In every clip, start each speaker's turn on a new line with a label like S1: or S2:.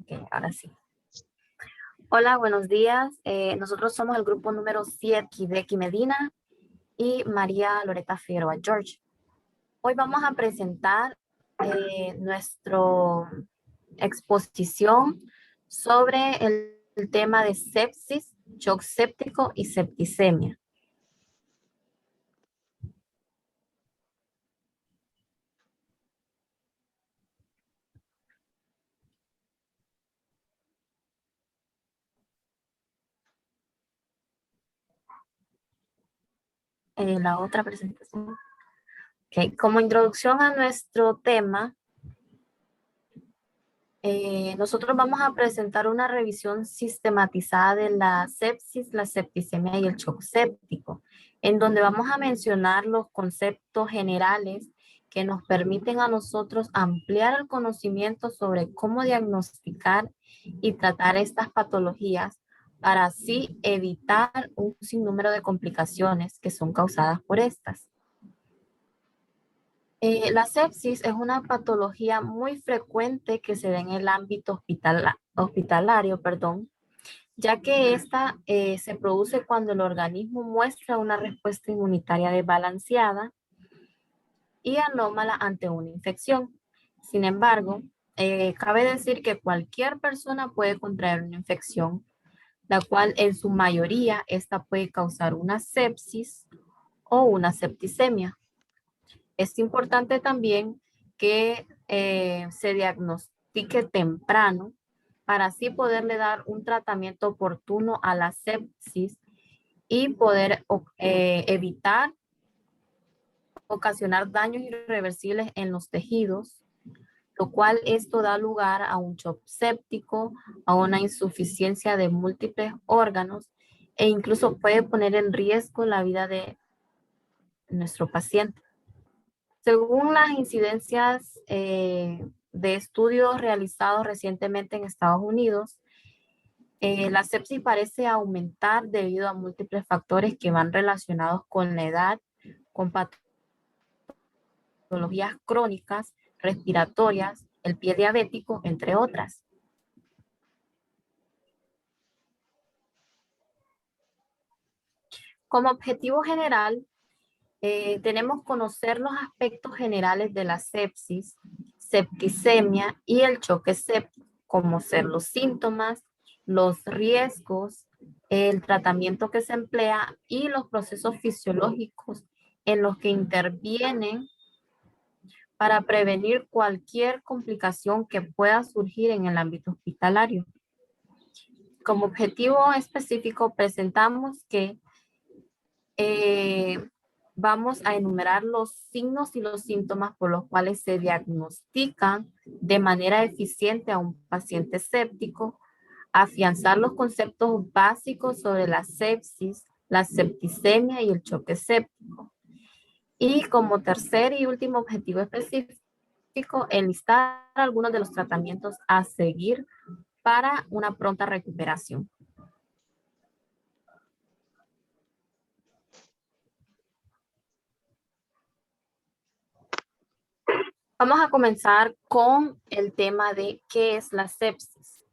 S1: Ok, ahora sí. Hola, buenos días. Nosotros somos el grupo número 7 de Eki Medina y María Loreta Figueroa George. Hoy vamos a presentar nuestra exposición sobre el tema de sepsis, shock séptico y septicemia. La otra presentación. Okay. Como introducción a nuestro tema, nosotros vamos a presentar una revisión sistematizada de la sepsis, la septicemia y el shock séptico, en donde vamos a mencionar los conceptos generales que nos permiten a nosotros ampliar el conocimiento sobre cómo diagnosticar y tratar estas patologías para así evitar un sinnúmero de complicaciones que son causadas por estas. La sepsis es una patología muy frecuente que se da en el ámbito hospitalario, ya que esta se produce cuando el organismo muestra una respuesta inmunitaria desbalanceada y anómala ante una infección. Sin embargo, cabe decir que cualquier persona puede contraer una infección, la cual en su mayoría esta puede causar una sepsis o una septicemia. Es importante también que se diagnostique temprano para así poderle dar un tratamiento oportuno a la sepsis y poder evitar ocasionar daños irreversibles en los tejidos, lo cual esto da lugar a un shock séptico, a una insuficiencia de múltiples órganos e incluso puede poner en riesgo la vida de nuestro paciente. Según las incidencias de estudios realizados recientemente en Estados Unidos, la sepsis parece aumentar debido a múltiples factores que van relacionados con la edad, con patologías crónicas, respiratorias, el pie diabético, entre otras. Como objetivo general, tenemos conocer los aspectos generales de la sepsis, septicemia y el choque séptico, como ser los síntomas, los riesgos, el tratamiento que se emplea y los procesos fisiológicos en los que intervienen para prevenir cualquier complicación que pueda surgir en el ámbito hospitalario. Como objetivo específico presentamos que vamos a enumerar los signos y los síntomas por los cuales se diagnostican de manera eficiente a un paciente séptico, afianzar los conceptos básicos sobre la sepsis, la septicemia y el choque séptico. Y como tercer y último objetivo específico, enlistar algunos de los tratamientos a seguir para una pronta recuperación. Vamos a comenzar con el tema de qué es la sepsis.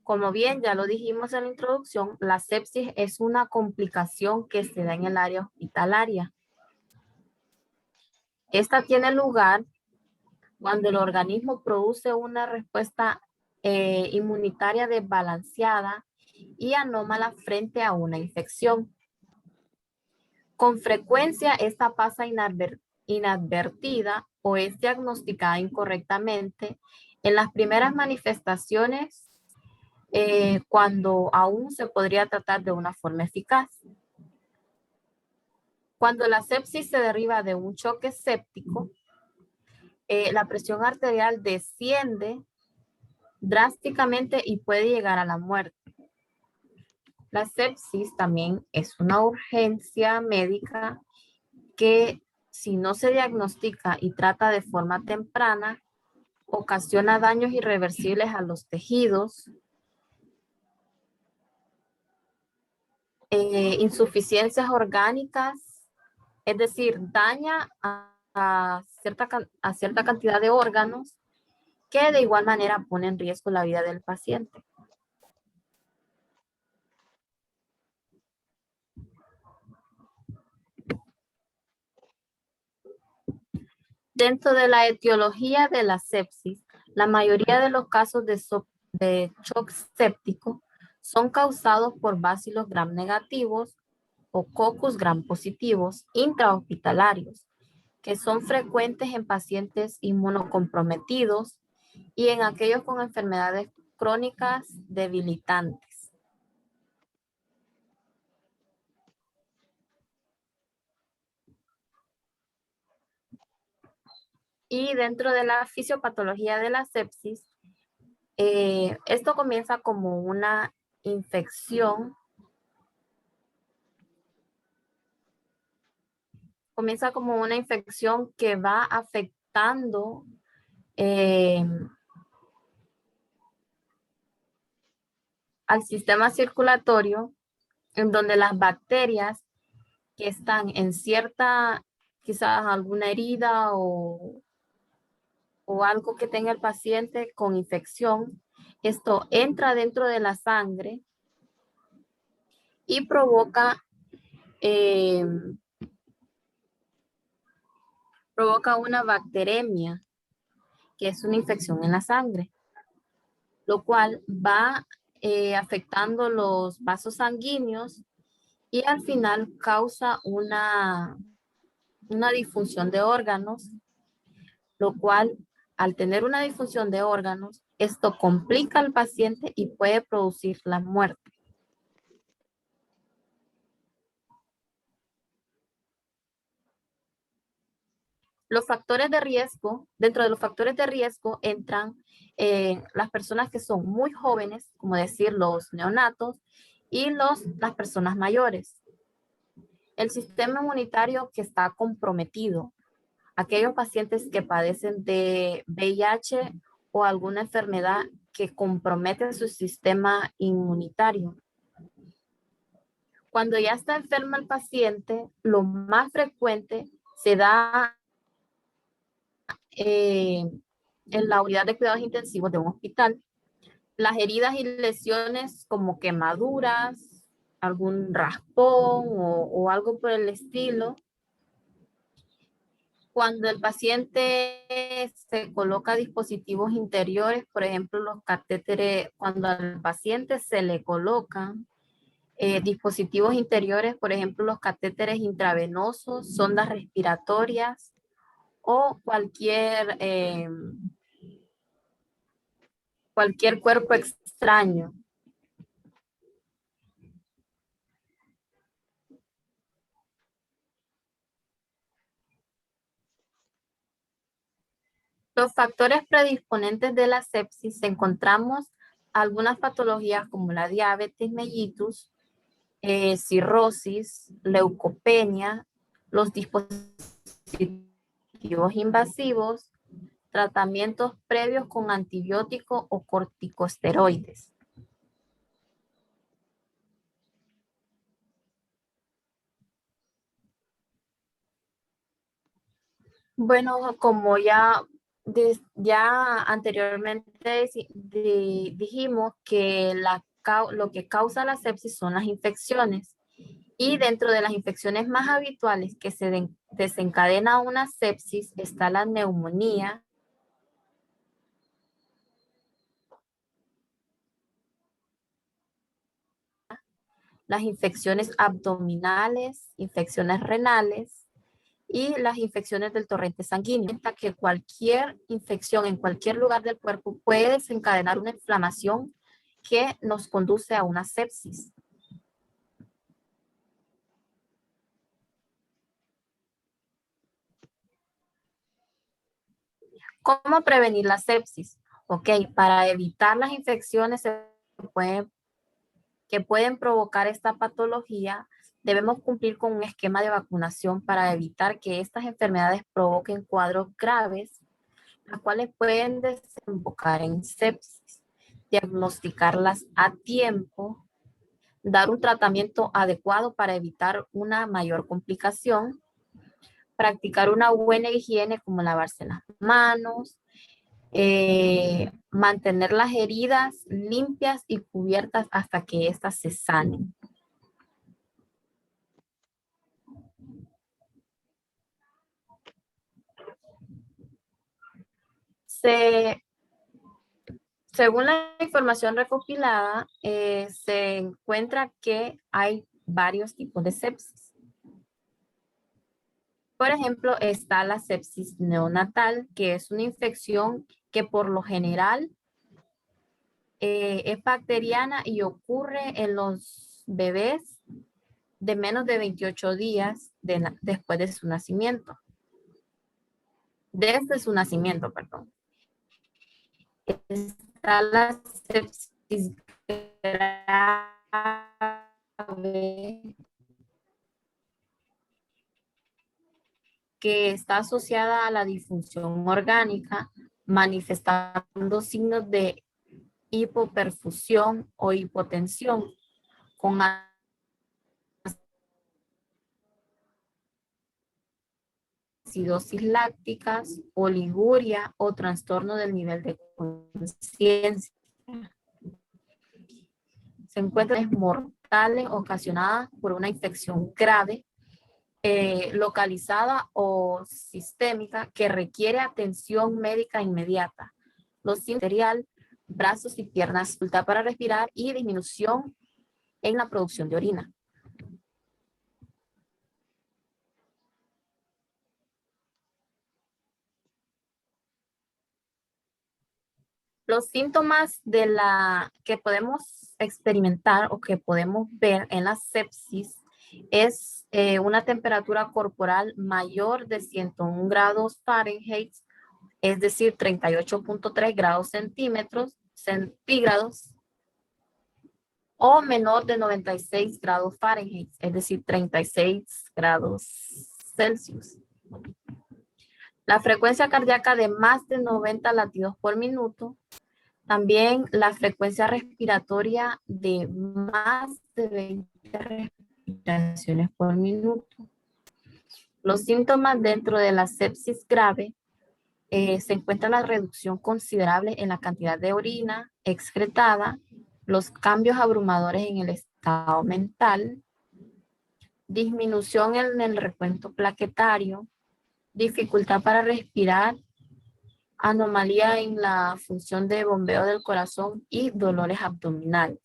S1: Como bien ya lo dijimos en la introducción, la sepsis es una complicación que se da en el área hospitalaria. Esta tiene lugar cuando el organismo produce una respuesta inmunitaria desbalanceada y anómala frente a una infección. Con frecuencia esta pasa inadvertida o es diagnosticada incorrectamente en las primeras manifestaciones cuando aún se podría tratar de una forma eficaz. Cuando la sepsis se deriva de un choque séptico, la presión arterial desciende drásticamente y puede llegar a la muerte. La sepsis también es una urgencia médica que si no se diagnostica y trata de forma temprana, ocasiona daños irreversibles a los tejidos, insuficiencias orgánicas, es decir, daña a cierta cantidad de órganos que de igual manera pone en riesgo la vida del paciente. Dentro de la etiología de la sepsis, la mayoría de los casos de shock séptico son causados por bacilos gram negativos o coccus gram positivos intrahospitalarios, que son frecuentes en pacientes inmunocomprometidos y en aquellos con enfermedades crónicas debilitantes. Y dentro de la fisiopatología de la sepsis, esto comienza como una infección, que va afectando eh, al sistema circulatorio, en donde las bacterias que están en cierta, quizás alguna herida o algo que tenga el paciente con infección, esto entra dentro de la sangre y eh, provoca una bacteremia, que es una infección en la sangre, lo cual va afectando los vasos sanguíneos y al final causa una disfunción de órganos, lo cual al tener una disfunción de órganos, esto complica al paciente y puede producir la muerte. Los factores de riesgo, dentro de los factores de riesgo entran las personas que son muy jóvenes, como decir los neonatos, y las personas mayores. El sistema inmunitario que está comprometido, aquellos pacientes que padecen de VIH o alguna enfermedad que compromete su sistema inmunitario. Cuando ya está enfermo el paciente, lo más frecuente se da en la unidad de cuidados intensivos de un hospital. Las heridas y lesiones como quemaduras, algún raspón o algo por el estilo. Cuando el paciente se coloca dispositivos interiores, por ejemplo, los catéteres, cuando al paciente se le colocan dispositivos interiores, por ejemplo, los catéteres intravenosos, sondas respiratorias o cualquier cuerpo extraño. Los factores predisponentes de la sepsis encontramos algunas patologías como la diabetes mellitus, cirrosis, leucopenia, los dispositivos invasivos, tratamientos previos con antibióticos o corticosteroides. Bueno, como ya anteriormente dijimos que lo que causa la sepsis son las infecciones. Y dentro de las infecciones más habituales que desencadena una sepsis está la neumonía, las infecciones abdominales, infecciones renales y las infecciones del torrente sanguíneo. Que cualquier infección en cualquier lugar del cuerpo puede desencadenar una inflamación que nos conduce a una sepsis. ¿Cómo prevenir la sepsis? Ok, para evitar las infecciones que pueden provocar esta patología, debemos cumplir con un esquema de vacunación para evitar que estas enfermedades provoquen cuadros graves, las cuales pueden desembocar en sepsis. Diagnosticarlas a tiempo, dar un tratamiento adecuado para evitar una mayor complicación, practicar una buena higiene como lavarse las manos, mantener las heridas limpias y cubiertas hasta que éstas se sanen. Según la información recopilada, se encuentra que hay varios tipos de sepsis. Por ejemplo, está la sepsis neonatal, que es una infección que por lo general es bacteriana y ocurre en los bebés de menos de 28 días después de su nacimiento. Desde su nacimiento, perdón. Está la sepsis grave, que está asociada a la disfunción orgánica, manifestando signos de hipoperfusión o hipotensión, con acidosis lácticas, oliguria o trastorno del nivel de conciencia. Se encuentran mortales ocasionadas por una infección grave, localizada o sistémica, que requiere atención médica inmediata. Los síntomas: brazos y piernas, dificultad para respirar y disminución en la producción de orina. Los síntomas que podemos experimentar o que podemos ver en la sepsis es una temperatura corporal mayor de 101 grados Fahrenheit, es decir, 38.3 grados centígrados, o menor de 96 grados Fahrenheit, es decir, 36 grados Celsius. La frecuencia cardíaca de más de 90 latidos por minuto. También la frecuencia respiratoria de más de 20 respiraciones por minuto. Los síntomas dentro de la sepsis grave: se encuentra la reducción considerable en la cantidad de orina excretada, los cambios abrumadores en el estado mental, disminución en el recuento plaquetario, dificultad para respirar, anomalía en la función de bombeo del corazón y dolores abdominales.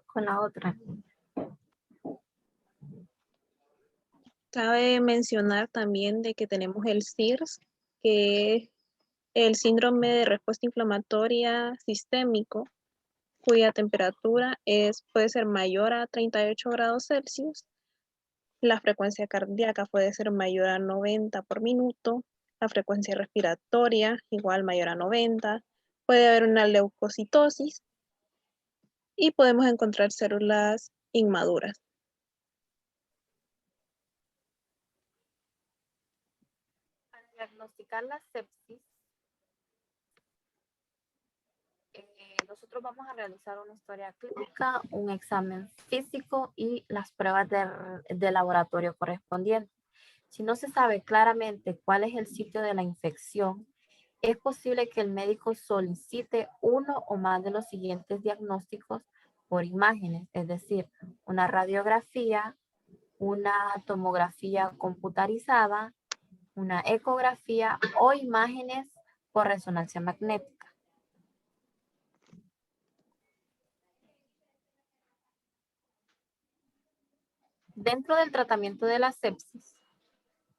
S1: Con la otra.
S2: Cabe mencionar también de que tenemos el SIRS, que es el síndrome de respuesta inflamatoria sistémico, cuya temperatura puede ser mayor a 38 grados Celsius. La frecuencia cardíaca puede ser mayor a 90 por minuto. La frecuencia respiratoria igual mayor a 90. Puede haber una leucocitosis y podemos encontrar células inmaduras.
S1: Para diagnosticar la sepsis, nosotros vamos a realizar una historia clínica, un examen físico y las pruebas de laboratorio correspondientes. Si no se sabe claramente cuál es el sitio de la infección, es posible que el médico solicite uno o más de los siguientes diagnósticos por imágenes, es decir, una radiografía, una tomografía computarizada, una ecografía o imágenes por resonancia magnética. Dentro del tratamiento de la sepsis,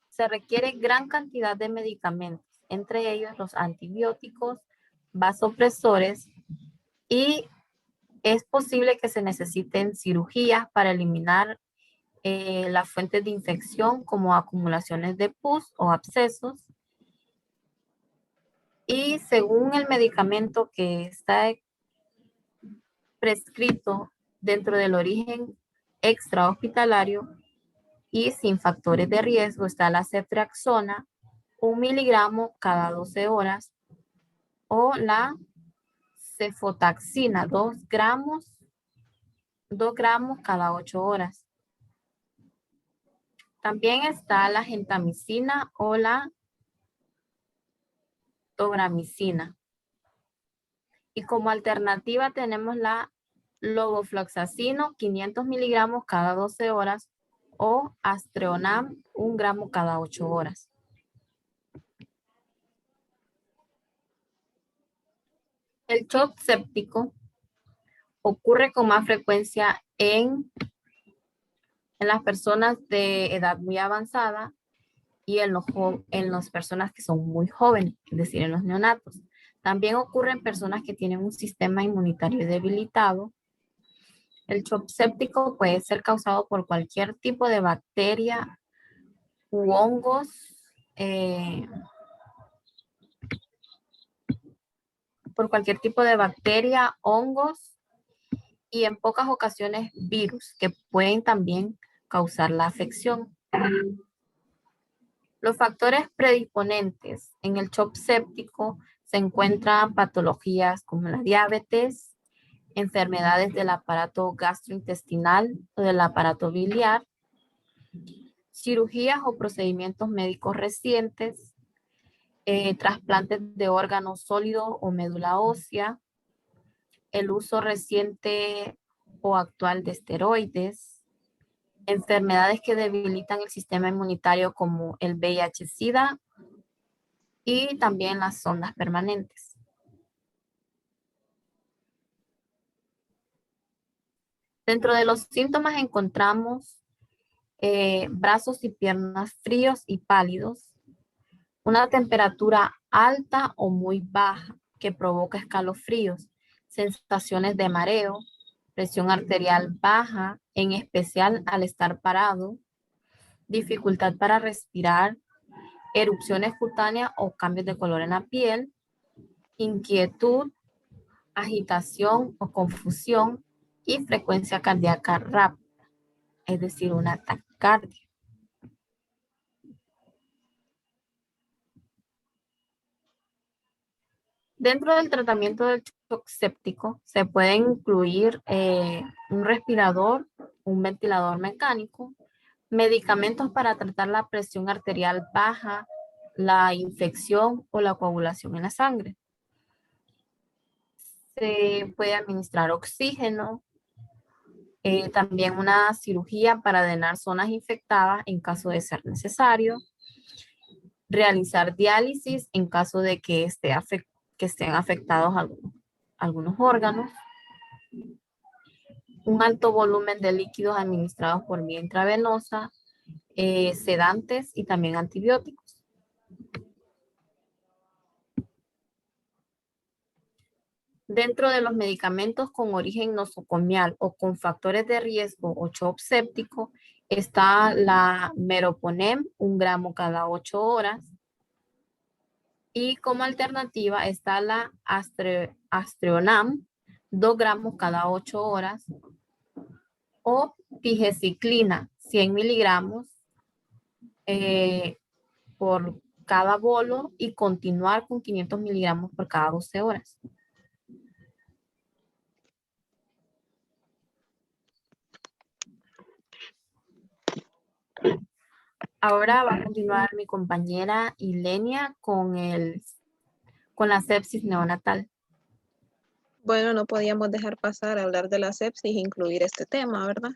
S1: se requiere gran cantidad de medicamentos, entre ellos los antibióticos, vasopresores, y es posible que se necesiten cirugías para eliminar las fuentes de infección, como acumulaciones de pus o abscesos. Y según el medicamento que está prescrito dentro del origen extrahospitalario, Y sin factores de riesgo está la ceftriaxona, 1 miligramo cada 12 horas, o la cefotaxina, 2 gramos cada 8 horas. También está la gentamicina o la tobramicina. Y como alternativa tenemos la levofloxacino, 500 miligramos cada 12 horas, o Astreonam, 1 gramo cada 8 horas. El shock séptico ocurre con más frecuencia en las personas de edad muy avanzada y en las personas que son muy jóvenes, es decir, en los neonatos. También ocurre en personas que tienen un sistema inmunitario debilitado. El shock séptico puede ser causado por cualquier tipo de bacteria u hongos, hongos y en pocas ocasiones virus que pueden también causar la afección. Los factores predisponentes en el shock séptico se encuentran patologías como la diabetes, enfermedades del aparato gastrointestinal o del aparato biliar, cirugías o procedimientos médicos recientes, trasplantes de órganos sólidos o médula ósea, el uso reciente o actual de esteroides, enfermedades que debilitan el sistema inmunitario como el VIH-Sida y también las sondas permanentes. Dentro de los síntomas encontramos brazos y piernas fríos y pálidos, una temperatura alta o muy baja que provoca escalofríos, sensaciones de mareo, presión arterial baja, en especial al estar parado, dificultad para respirar, erupciones cutáneas o cambios de color en la piel, inquietud, agitación o confusión y frecuencia cardíaca rápida, es decir, una taquicardia. Dentro del tratamiento del shock séptico se puede incluir un respirador, un ventilador mecánico, medicamentos para tratar la presión arterial baja, la infección o la coagulación en la sangre. Se puede administrar oxígeno, también una cirugía para drenar zonas infectadas en caso de ser necesario, realizar diálisis en caso de que estén afectados algunos órganos, un alto volumen de líquidos administrados por vía intravenosa, sedantes y también antibióticos. Dentro de los medicamentos con origen nosocomial o con factores de riesgo o shock séptico está la meroponem, 1 gramo cada 8 horas. Y como alternativa está la Astreonam, 2 gramos cada 8 horas. O tigecyclina, 100 miligramos por cada bolo y continuar con 500 miligramos por cada 12 horas. Ahora va a continuar mi compañera Ilenia con la sepsis neonatal.
S2: Bueno, no podíamos dejar pasar a hablar de la sepsis e incluir este tema, ¿verdad?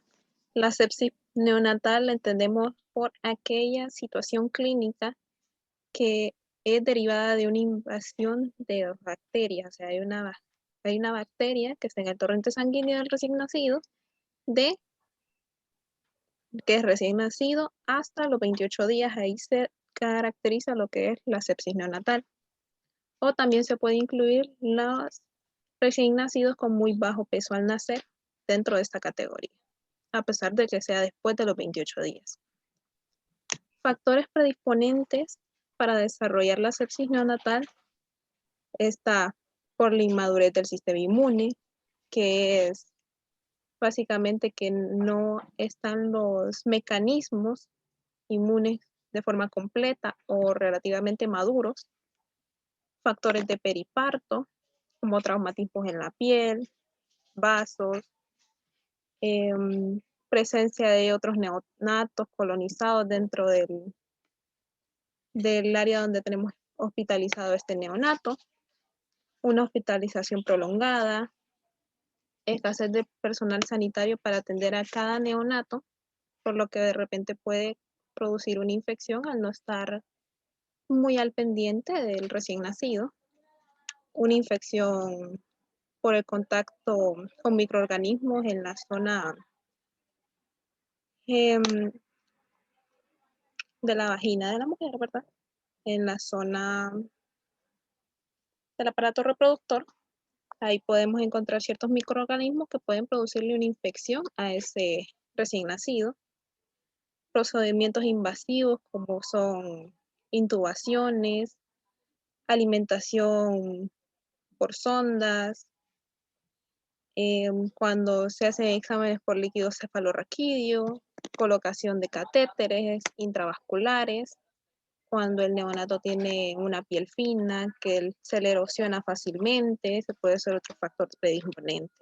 S2: La sepsis neonatal la entendemos por aquella situación clínica que es derivada de una invasión de bacterias. O sea, hay una bacteria que está en el torrente sanguíneo del recién nacido, que es recién nacido hasta los 28 días. Ahí se caracteriza lo que es la sepsis neonatal. O también se puede incluir los recién nacidos con muy bajo peso al nacer dentro de esta categoría, a pesar de que sea después de los 28 días. Factores predisponentes para desarrollar la sepsis neonatal está por la inmadurez del sistema inmune, que es básicamente que no están los mecanismos inmunes de forma completa o relativamente maduros, factores de periparto, como traumatismos en la piel, vasos, presencia de otros neonatos colonizados dentro del área donde tenemos hospitalizado este neonato, una hospitalización prolongada, escasez de personal sanitario para atender a cada neonato, por lo que de repente puede producir una infección al no estar muy al pendiente del recién nacido, una infección por el contacto con microorganismos en la zona em, de la vagina de la mujer, ¿verdad? En la zona del aparato reproductor. Ahí podemos encontrar ciertos microorganismos que pueden producirle una infección a ese recién nacido. Procedimientos invasivos como son intubaciones, alimentación por sondas, cuando se hacen exámenes por líquido cefalorraquídeo, colocación de catéteres intravasculares, cuando el neonato tiene una piel fina, que se le erosiona fácilmente, ese puede ser otro factor predisponente.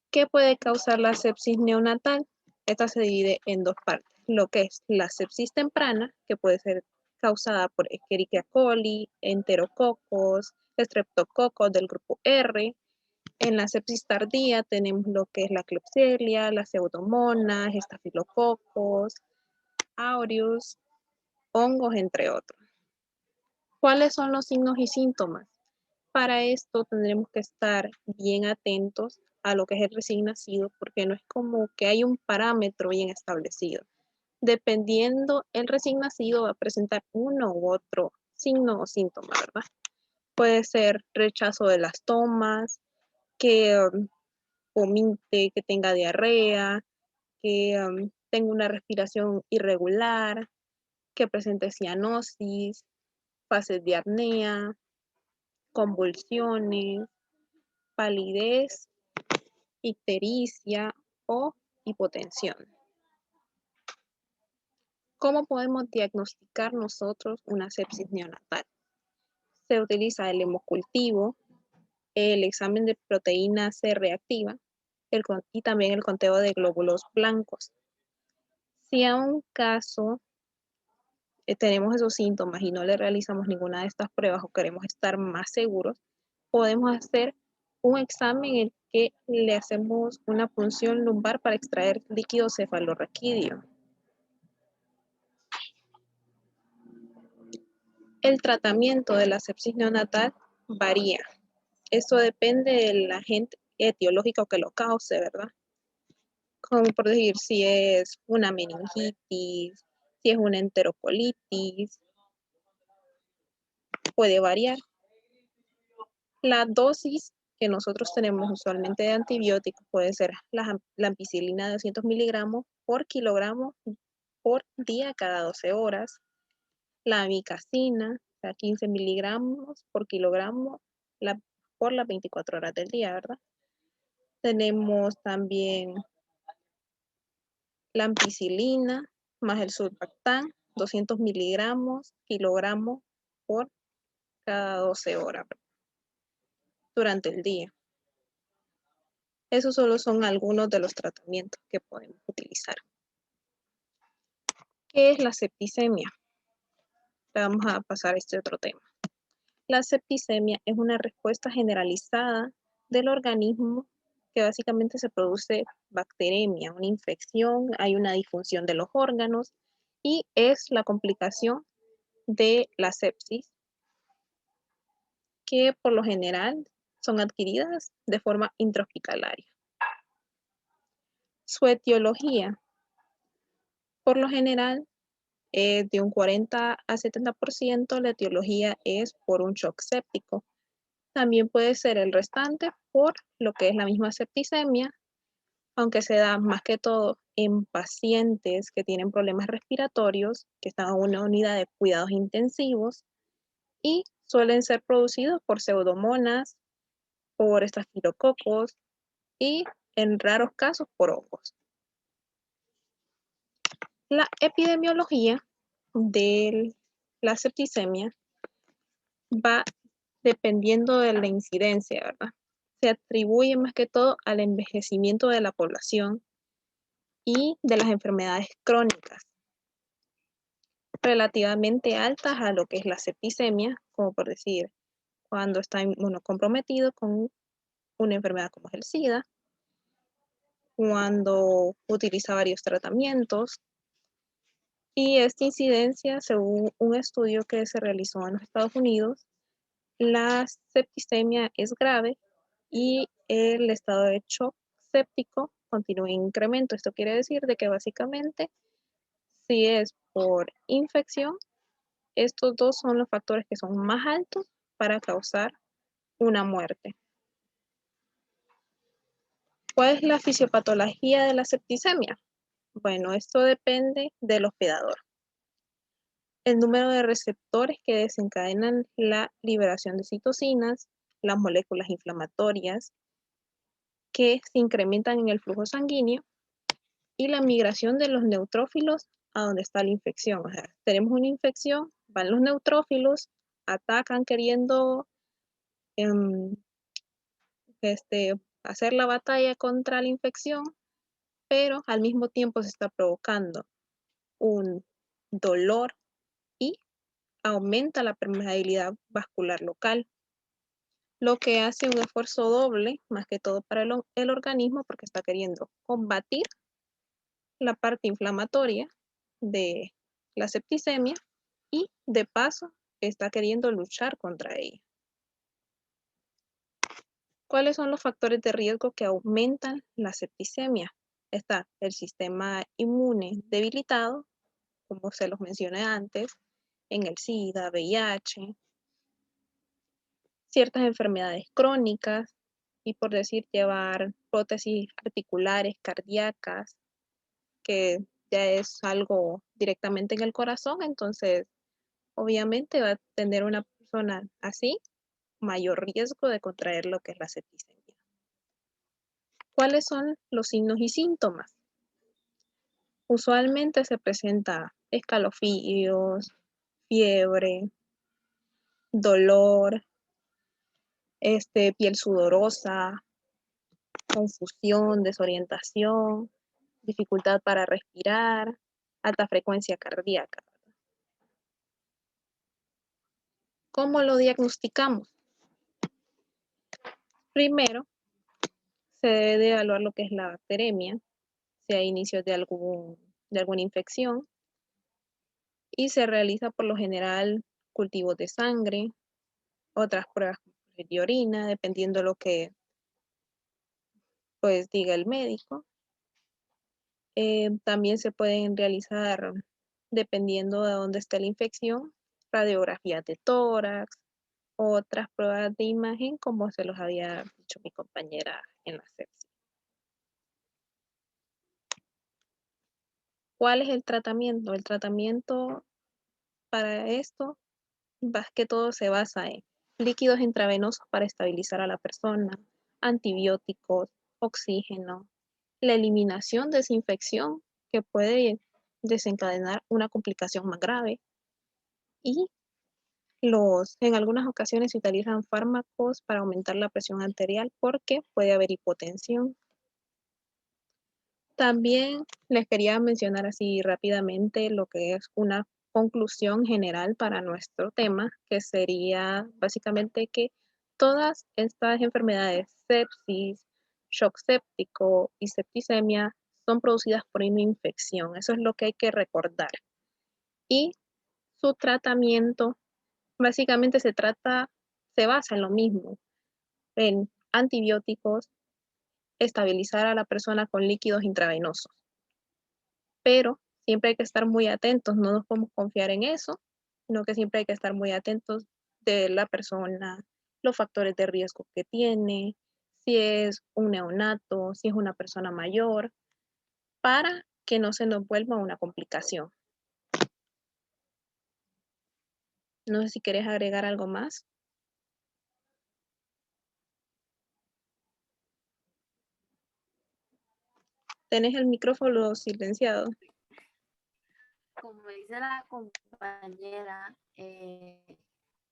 S2: ¿Qué puede causar la sepsis neonatal? Esta se divide en dos partes, lo que es la sepsis temprana, que puede ser causada por Escherichia coli, enterococos, estreptococos del grupo R. En la sepsis tardía tenemos lo que es la Klebsiella, las pseudomonas, estafilococos, aureus, hongos, entre otros. ¿Cuáles son los signos y síntomas? Para esto tendremos que estar bien atentos a lo que es el recién nacido, porque no es como que hay un parámetro bien establecido. Dependiendo el recién nacido va a presentar uno u otro signo o síntoma, ¿verdad? Puede ser rechazo de las tomas, que vomite, que tenga diarrea, que tenga una respiración irregular, que presente cianosis, fases de apnea, convulsiones, palidez, ictericia o hipotensión. ¿Cómo podemos diagnosticar nosotros una sepsis neonatal? Se utiliza el hemocultivo, el examen de proteína C reactiva y también el conteo de glóbulos blancos. Si a un caso tenemos esos síntomas y no le realizamos ninguna de estas pruebas o queremos estar más seguros, podemos hacer un examen en el que le hacemos una punción lumbar para extraer líquido cefalorraquídeo. El tratamiento de la sepsis neonatal varía. Eso depende del agente etiológico que lo cause, ¿verdad? Como por decir, si es una meningitis, si es una enterocolitis, puede variar. La dosis que nosotros tenemos usualmente de antibióticos puede ser la ampicilina de 200 miligramos por kilogramo por día cada 12 horas, la amicacina, o sea, 15 miligramos por kilogramo por las 24 horas del día, ¿verdad? Tenemos también la ampicilina más el sulbactam, 200 miligramos kilogramo por cada 12 horas durante el día. Esos solo son algunos de los tratamientos que podemos utilizar. ¿Qué es la septicemia? Vamos a pasar a este otro tema. La septicemia es una respuesta generalizada del organismo que básicamente se produce bacteremia, una infección, hay una disfunción de los órganos y es la complicación de la sepsis que por lo general son adquiridas de forma intrahospitalaria. Su etiología, por lo general, de un 40 a 70% la etiología es por un shock séptico. También puede ser el restante por lo que es la misma septicemia, aunque se da más que todo en pacientes que tienen problemas respiratorios, que están en una unidad de cuidados intensivos y suelen ser producidos por pseudomonas, por estafilococos, y en raros casos por hongos. La epidemiología de la septicemia va dependiendo de la incidencia, ¿verdad? Se atribuye más que todo al envejecimiento de la población y de las enfermedades crónicas relativamente altas a lo que es la septicemia, como por decir, cuando está inmunocomprometido con una enfermedad como es el SIDA, cuando utiliza varios tratamientos. Y esta incidencia, según un estudio que se realizó en los Estados Unidos, la septicemia es grave y el estado de shock séptico continúa en incremento. Esto quiere decir de que básicamente, si es por infección, estos dos son los factores que son más altos para causar una muerte. ¿Cuál es la fisiopatología de la septicemia? Bueno, esto depende del hospedador. El número de receptores que desencadenan la liberación de citocinas, las moléculas inflamatorias que se incrementan en el flujo sanguíneo y la migración de los neutrófilos a donde está la infección. O sea, tenemos una infección, van los neutrófilos, atacan queriendo hacer la batalla contra la infección, pero al mismo tiempo se está provocando un dolor y aumenta la permeabilidad vascular local, lo que hace un esfuerzo doble, más que todo para el organismo, porque está queriendo combatir la parte inflamatoria de la septicemia y de paso está queriendo luchar contra ella. ¿Cuáles son los factores de riesgo que aumentan la septicemia? Está el sistema inmune debilitado, como se los mencioné antes, en el SIDA, VIH, ciertas enfermedades crónicas y por decir llevar prótesis articulares, cardíacas, que ya es algo directamente en el corazón, entonces obviamente va a tener una persona así mayor riesgo de contraer lo que es la septicemia. ¿Cuáles son los signos y síntomas? Usualmente se presenta escalofríos, fiebre, dolor, piel sudorosa, confusión, desorientación, dificultad para respirar, alta frecuencia cardíaca. ¿Cómo lo diagnosticamos? Primero, se debe evaluar lo que es la bacteremia, si hay inicios de alguna infección, y se realiza por lo general cultivos de sangre, otras pruebas de orina, dependiendo de lo que pues diga el médico. También se pueden realizar, dependiendo de dónde esté la infección, radiografías de tórax, otras pruebas de imagen, como se los había dicho mi compañera en la sepsis. ¿Cuál es el tratamiento? El tratamiento para esto, más que todo, se basa en líquidos intravenosos para estabilizar a la persona, antibióticos, oxígeno, la eliminación de esa infección que puede desencadenar una complicación más grave y en algunas ocasiones se utilizan fármacos para aumentar la presión arterial porque puede haber hipotensión. También les quería mencionar así rápidamente lo que es una conclusión general para nuestro tema, que sería básicamente que todas estas enfermedades, sepsis, shock séptico y septicemia, son producidas por una infección. Eso es lo que hay que recordar. Y su tratamiento básicamente se basa en lo mismo, en antibióticos, estabilizar a la persona con líquidos intravenosos. Pero siempre hay que estar muy atentos, no nos podemos confiar en eso, sino que siempre hay que estar muy atentos de la persona, los factores de riesgo que tiene, si es un neonato, si es una persona mayor, para que no se nos vuelva una complicación. No sé si quieres agregar algo más. Tenés el micrófono silenciado.
S1: Como dice la compañera,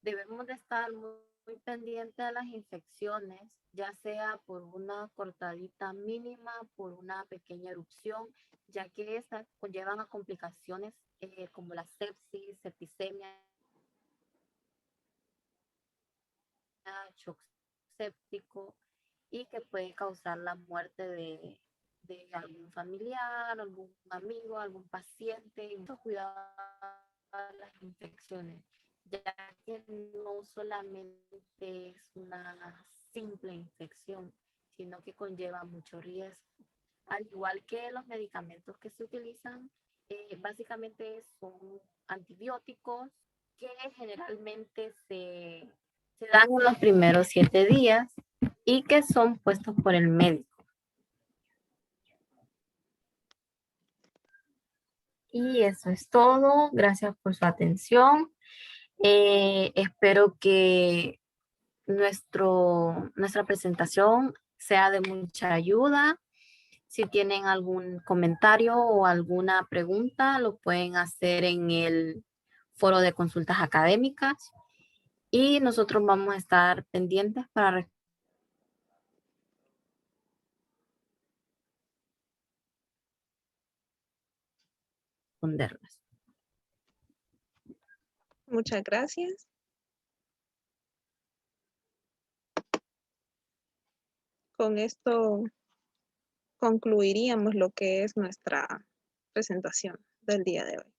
S1: debemos de estar muy pendientes de las infecciones, ya sea por una cortadita mínima, por una pequeña erupción, ya que estas conllevan a complicaciones como la sepsis, septicemia, shock séptico, y que puede causar la muerte de algún familiar, algún amigo, algún paciente. Y mucho cuidado a las infecciones, ya que no solamente es una simple infección, sino que conlleva mucho riesgo. Al igual que los medicamentos que se utilizan, básicamente son antibióticos que generalmente se dan en los primeros 7 días y que son puestos por el médico. Y eso es todo. Gracias por su atención. Espero que nuestra presentación sea de mucha ayuda. Si tienen algún comentario o alguna pregunta, lo pueden hacer en el foro de consultas académicas y nosotros vamos a estar pendientes para responderlas.
S2: Muchas gracias. Con esto concluiríamos lo que es nuestra presentación del día de hoy.